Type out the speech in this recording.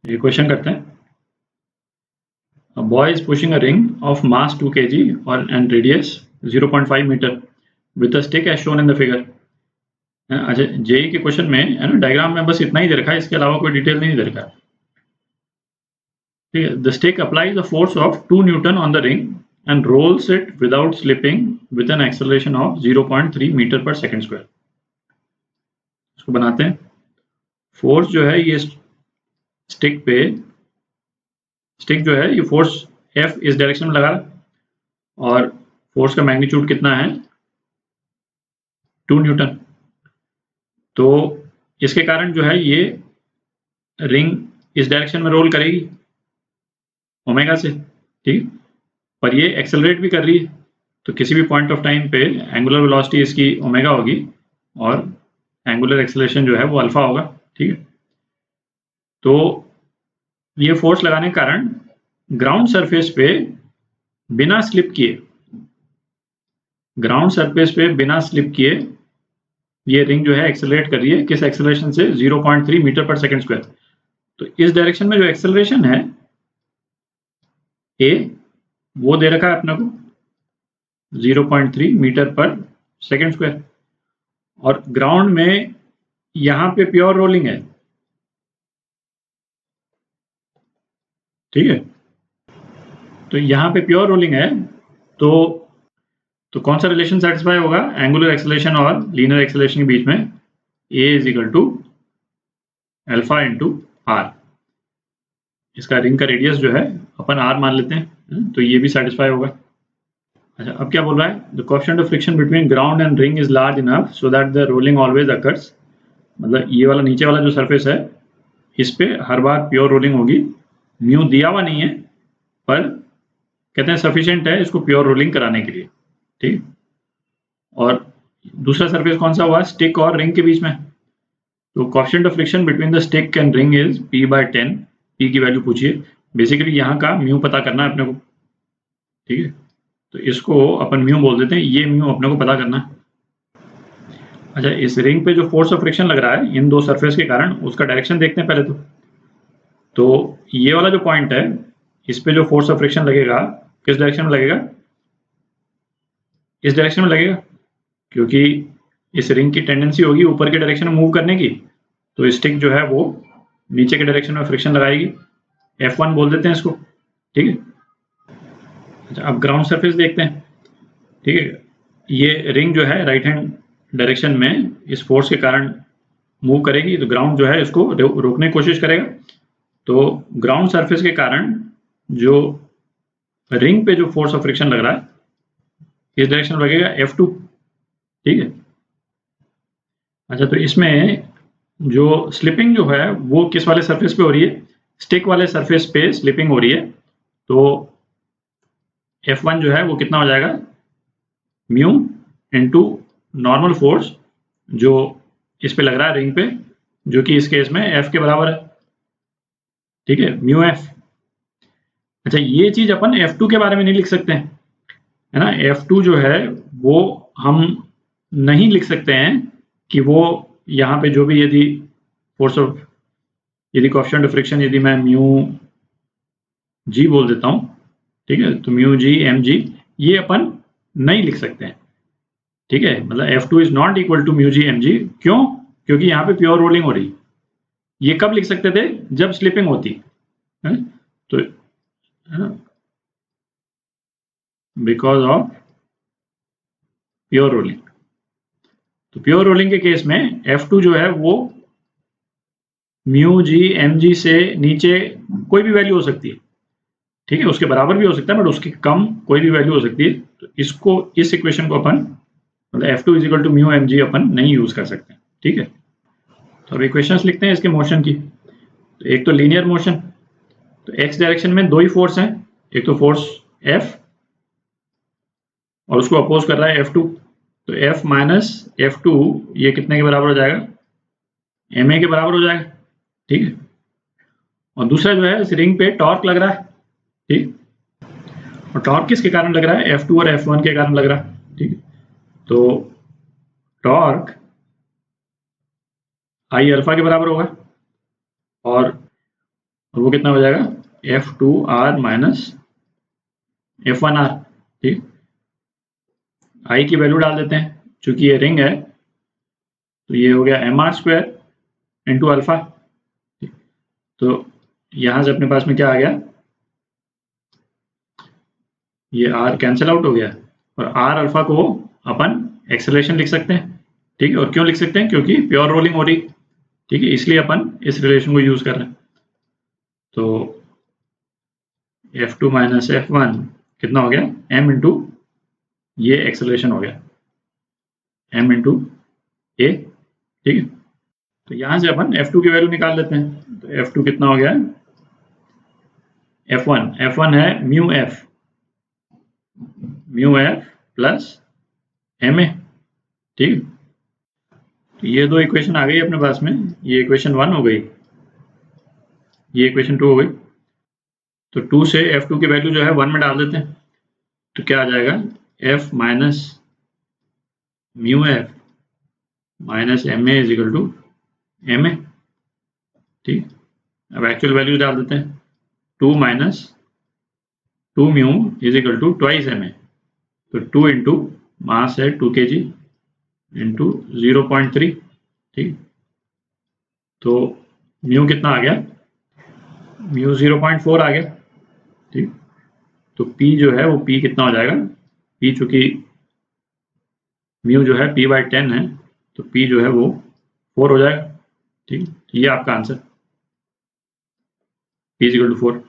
ये क्वेश्चन करते हैं। A boy is pushing a ring of mass 2 kg or and radius 0.5 meter with a stick as shown in the figure। अच्छा, JEE के question में है ना, डायग्राम में बस इतना ही दे रखा है, इसके अलावा कोई डिटेल नहीं दे रखा है। ठीक है, the stick applies the force of 2 newton on the ring and rolls it without slipping with an acceleration of 0.3 metre per second square. इसको बनाते हैं। फोर्स जो है ये स्टिक जो है ये फोर्स F इस डायरेक्शन में लगा और फोर्स का मैग्नीट्यूड कितना है 2 न्यूटन। तो इसके कारण जो है ये रिंग इस डायरेक्शन में रोल करेगी ओमेगा से, ठीक, पर ये एक्सेलरेट भी कर रही है, तो किसी भी पॉइंट ऑफ टाइम पे एंगुलर वेलोसिटी इसकी ओमेगा होगी और एंगुलर एक्सेलरेशन जो है वो अल्फा होगा। ठीक है, तो ये फोर्स लगाने के कारण ग्राउंड सरफेस पे बिना स्लिप किए ये रिंग जो है एक्सेलरेट कर रही है। किस एक्सेलरेशन से? 0.3 मीटर पर सेकंड स्क्वायर। तो इस डायरेक्शन में जो एक्सेलरेशन है ए, वो दे रखा है अपने को 0.3 मीटर पर सेकंड स्क्वायर, और ग्राउंड में यहां पे प्योर रोलिंग है। ठीक है, तो यहां पे प्योर रोलिंग है, तो कौन सा रिलेशन सेटिस्फाई होगा? एंगुलर एक्सेलरेशन और लीनियर एक्सेलरेशन के बीच में A is equal to alpha into r. इसका रिंग का रेडियस जो है अपन r मान लेते हैं, तो ये भी सेटिस्फाई होगा। अच्छा, अब क्या बोल रहा है? The coefficient of friction between ground and ring is large enough so that the rolling always occurs. मतलब ये वाला नीचे वाला जो सरफेस है इस पे हर बार प्योर रोलिंग होगी। म्यू दिया हुआ नहीं है, पर कहते हैं सफिशिएंट है इसको प्योर रोलिंग कराने के लिए। ठीक, और दूसरा सरफेस कौन सा हुआ? स्टिक और रिंग के बीच में। तो coefficient of friction between the stick and ring is P/10। P की वैल्यू पूछिए, बेसिकली यहाँ का म्यू पता करना है अपने को। ठीक है, तो इसको अपन म्यू बोल देते हैं, ये म्यू अपने को पता करना है। अच्छा, इस रिंग पे जो फोर्स ऑफ फ्रिक्शन लग रहा है इन दो सरफेस के कारण, उसका डायरेक्शन देखते हैं पहले। तो ये वाला जो पॉइंट है इस पे जो फोर्स ऑफ फ्रिक्शन लगेगा किस डायरेक्शन में लगेगा? इस डायरेक्शन में लगेगा, क्योंकि इस रिंग की टेंडेंसी होगी ऊपर के डायरेक्शन में मूव करने की, तो स्टिक जो है वो नीचे के डायरेक्शन में फ्रिक्शन लगाएगी। F1 बोल देते हैं इसको। ठीक है, अच्छा, अब ग्राउंड सरफेस देखते हैं। ठीक है, ये रिंग जो है राइट हैंड डायरेक्शन में इस फोर्स के कारण मूव करेगी, तो ग्राउंड जो है इसको रोकने की कोशिश करेगा। तो ग्राउंड सरफेस के कारण जो रिंग पे जो फोर्स ऑफ फ्रिक्शन लग रहा है इस डायरेक्शन में लगेगा F2। ठीक है, अच्छा, तो इसमें जो स्लिपिंग जो है वो किस वाले सरफेस पे हो रही है? स्टिक वाले सरफेस पे स्लिपिंग हो रही है। तो F1 जो है वो कितना हो जाएगा? म्यू इनटू नॉर्मल फोर्स जो इस पे लग रहा है रिंग पे, जो कि इस केस में F के बराबर है। ठीक है, म्यू F। अच्छा, ये चीज अपन F2 के बारे में नहीं लिख सकते हैं, है ना। F2 जो है वो हम नहीं लिख सकते हैं कि वो यहाँ पे जो भी यदि फोर्स ऑफ यदि कोएफिशिएंट ऑफ फ्रिक्शन यदि मैं म्यू जी बोल देता हूँ, ठीक है, तो म्यू जी एम जी ये अपन नहीं लिख सकते हैं। ठीक है, मतलब F2 is not equal to mu g m g. क्यों? क्योंकि यहाँ पे प्योर रोलिंग हो रही। ये कब लिख सकते थे? जब स्लिपिंग होती है, तो बिकॉज ऑफ प्योर रोलिंग। तो प्योर रोलिंग के केस में F2 जो है वो म्यू जी एम जी से नीचे कोई भी वैल्यू हो सकती है। ठीक है, उसके बराबर भी हो सकता है, बट उसके कम कोई भी वैल्यू हो सकती है। तो इसको, इस इक्वेशन को अपन मतलब F2 is equal to mu M G अपन नहीं यूज कर सकते। ठीक है, तो अब इक्वेशंस लिखते हैं इसके मोशन की। तो एक तो लीनियर मोशन, तो एक्स डायरेक्शन में दो ही फोर्स हैं, एक तो फोर्स F और उसको अपोज कर रहा है F2। तो F माइनस F2 ये कितने के बराबर हो जाएगा? ma के बराबर हो जाएगा। ठीक है, और दूसरा जो है इस रिंग पे टॉर्क लग रहा है। ठीक, और टॉर्क किसके कारण लग रहा है? F2 और F1 के कारण लग रहा है। ठीक है, तो टॉर्क आई अल्फा के बराबर होगा, और और वो कितना हो जाएगा F2R माइनस F1R। ठीक, आई की वैल्यू डाल देते हैं, चूंकि ये रिंग है तो ये हो गया mr² इंटू अल्फा। तो यहां से अपने पास में क्या आ गया, ये r कैंसिल आउट हो गया और r अल्फा को अपन एक्सेलरेशन लिख सकते हैं। ठीक है, और क्यों लिख सकते हैं, क्योंकि प्योर रोलिंग हो रही। ठीक है, इसलिए अपन इस रिलेशन को यूज कर रहे हैं। तो F2 माइनस F1 कितना हो गया, m इंटू ये एक्सेलरेशन हो गया m इंटू ए। ठीक है, तो यहां से अपन F2 की वैल्यू निकाल लेते हैं। तो F2 कितना हो गया, F1 है mu f plus m a. ठीक है, तो ये दो इक्वेशन आ गई अपने पास में, ये इक्वेशन 1 हो गई, ये इक्वेशन 2 हो गई। तो 2 से F2 की वैल्यू जो है 1 में डाल देते हैं, तो क्या आ जाएगा, F minus mu f minus m a is equal to m a. ठीक, अब एक्चुअल वैल्यू डाल देते हैं, 2 minus 2 mu is equal to twice m a. तो 2 इंटू मास है 2 kg इंटू 0.3। ठीक, तो म्यू कितना आ गया, म्यू 0.4 आ गया। ठीक, तो P जो है वो P कितना हो जाएगा, P चूंकि म्यू जो है P/10 है तो P जो है वो 4 हो जाएगा। ठीक, ये आपका आंसर P = 4।